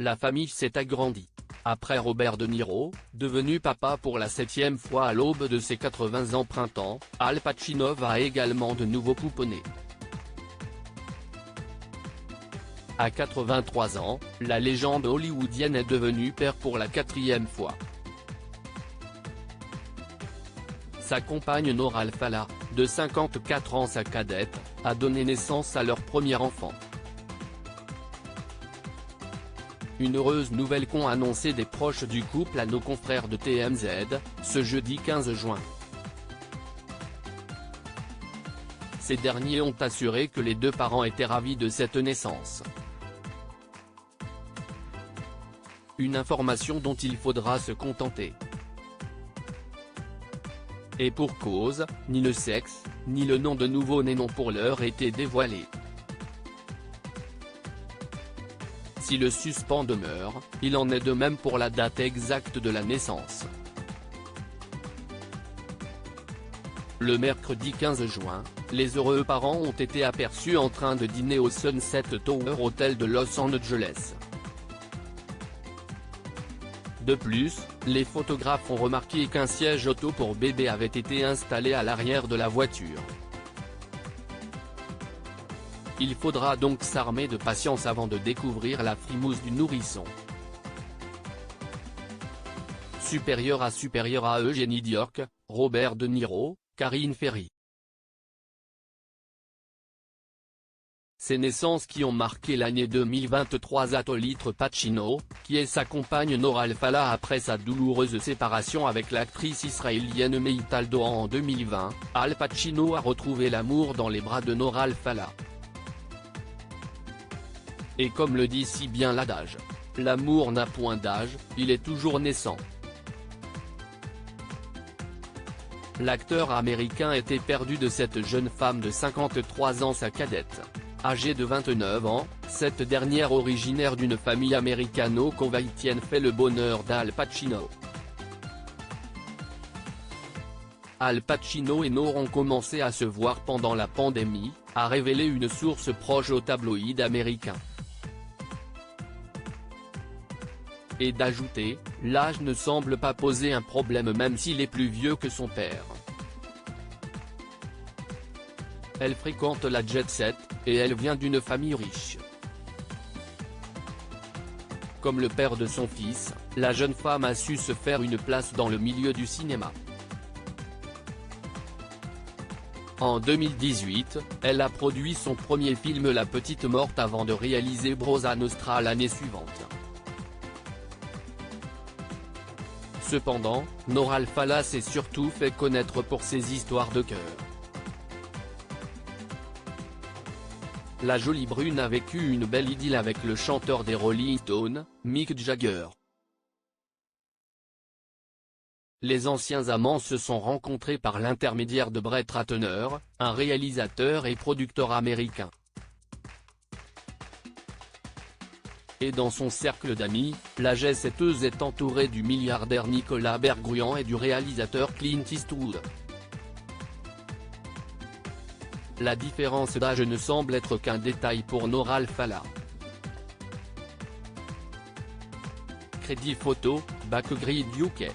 la famille s'est agrandie. Après Robert De Niro, devenu papa pour la 7e fois à l'aube de ses 80 ans printemps, Al Pacino a également de nouveau pouponné. À 83 ans, la légende hollywoodienne est devenue père pour la 4e fois. Sa compagne Nora Al-Fallah, de 54 ans sa cadette, a donné naissance à leur premier enfant. Une heureuse nouvelle qu'ont annoncé des proches du couple à nos confrères de TMZ, ce jeudi 15 juin. Ces derniers ont assuré que les deux parents étaient ravis de cette naissance. Une information dont il faudra se contenter. Et pour cause, ni le sexe, ni le nom de nouveau-né n'ont pour l'heure été dévoilés. Si le suspens demeure, il en est de même pour la date exacte de la naissance. Le mercredi 15 juin, les heureux parents ont été aperçus en train de dîner au Sunset Tower Hotel de Los Angeles. De plus, les photographes ont remarqué qu'un siège auto pour bébé avait été installé à l'arrière de la voiture. Il faudra donc s'armer de patience avant de découvrir la frimousse du nourrisson. Supérieur à Eugénie Diorc, Robert De Niro, Karine Ferry. Ces naissances qui ont marqué l'année 2023 Al Pacino, qui est sa compagne Nora Al-Fallah après sa douloureuse séparation avec l'actrice israélienne Meital Doan en 2020, Al Pacino a retrouvé l'amour dans les bras de Nora Al-Fallah. Et comme le dit si bien l'adage, l'amour n'a point d'âge, il est toujours naissant. L'acteur américain était perdu de cette jeune femme de 53 ans sa cadette. Âgée de 29 ans, cette dernière originaire d'une famille américano-koweïtienne fait le bonheur d'Al Pacino. Al Pacino et Nora ont commencé à se voir pendant la pandémie, a révélé une source proche au tabloïd américain. Et d'ajouter, l'âge ne semble pas poser un problème même s'il est plus vieux que son père. Elle fréquente la jet-set, et elle vient d'une famille riche. Comme le père de son fils, la jeune femme a su se faire une place dans le milieu du cinéma. En 2018, elle a produit son premier film La Petite Morte avant de réaliser Brosa Nostra l'année suivante. Cependant, Nora Al-Fallah s'est surtout fait connaître pour ses histoires de cœur. La jolie brune a vécu une belle idylle avec le chanteur des Rolling Stones, Mick Jagger. Les anciens amants se sont rencontrés par l'intermédiaire de Brett Ratner, un réalisateur et producteur américain. Et dans son cercle d'amis, la jet-setteuse est entourée du milliardaire Nicolas Berggruen et du réalisateur Clint Eastwood. La différence d'âge ne semble être qu'un détail pour Nora Al-Fallah. Crédit photo, Backgrid UK.